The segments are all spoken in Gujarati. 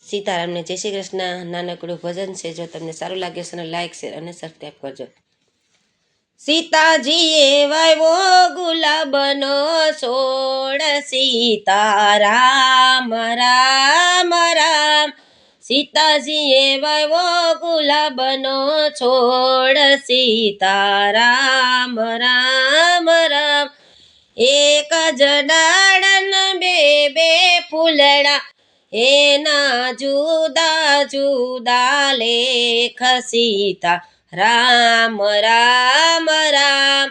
સીતારામને જય શ્રી કૃષ્ણ. નાનકડું ભજન છે, જો તમને સારું લાગે છે લાઈક શેર અને સબસ્ક્રાઈબ કરજો. સીતાજીએ વાવ્યો ગુલાબનો છોડ, સીતારામ રામ રામ. સીતાજીએ વાવ્યો ગુલાબનો છોડ, સીતારામ રામ રામ. એક જ ડાળન બે બે ફૂલડા, એના જુદા જુદા લેખ, સીતા રામ રામ રામ.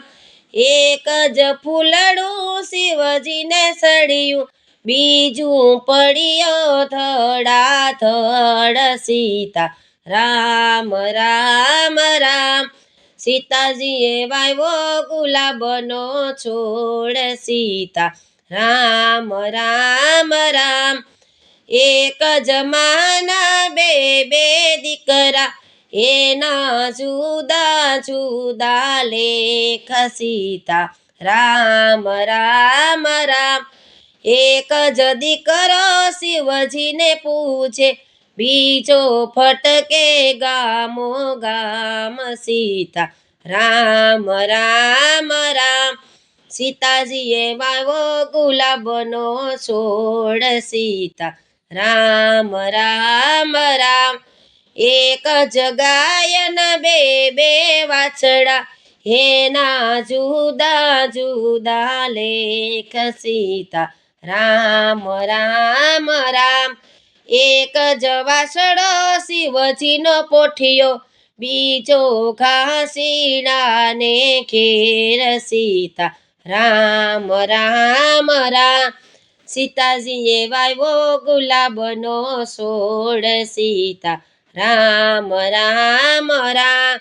એક જ ફૂલડું શિવજીને સળિયું, બીજું પડ્યો ધડાધડ, સીતા રામ રામ રામ. સીતાજીએ વાવ્યો ગુલાબનો છોડ, સીતા રામ રામ રામ. એક જ માના બે બે દીકરા, એના જુદા જુદા લેખ, સીતા રામ રામ રામ. એક જ દીકરો શિવજીને પૂછે, બીજો ફટકે ગામો ગામ, સીતા રામ રામ રામ. સીતાજીએ વાવ્યો ગુલાબનો છોડ, સીતા રામ રામ રામ. એક જ ગાયના બે બે વાછડા, એના જુદા જુદા લેખ, સીતા રામ રામ રામ. એક જ વાછડો શિવજીનો પોઠિયો, બીજો ઘાસીડાને ઘેર, સીતા રામ રામ રામ. સીતાજીએ વાવ્યો ગુલાબનો છોડ, સીતા રામ રામ રામ.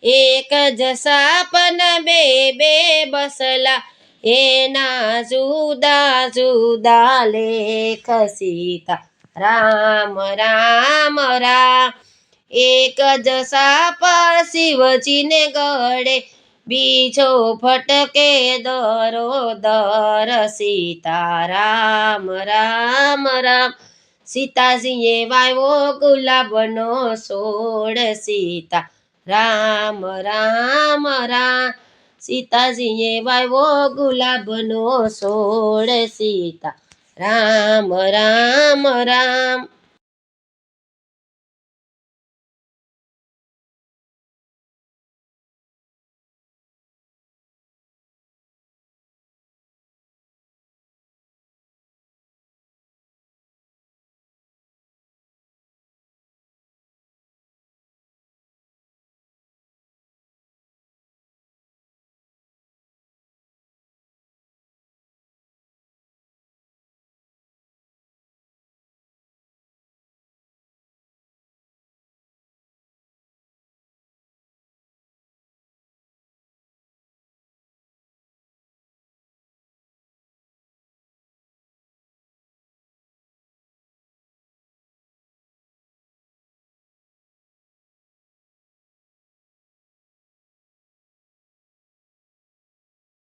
એક જ સાપના બે બે બસલા, એના જુદા જુદા લેખ, સીતા રામ રામ રામ. એક જ સાપ શિવજીને ગળે, બીજો ફટકે દરોદર, સીતા રામ રામ રામ. સીતાજીએ વાવ્યો ગુલાબનો છોડ, સીતા રામ રામ રામ. સીતાજીએ વાવ્યો ગુલાબનો છોડ, સીતા રામ રામ રામ.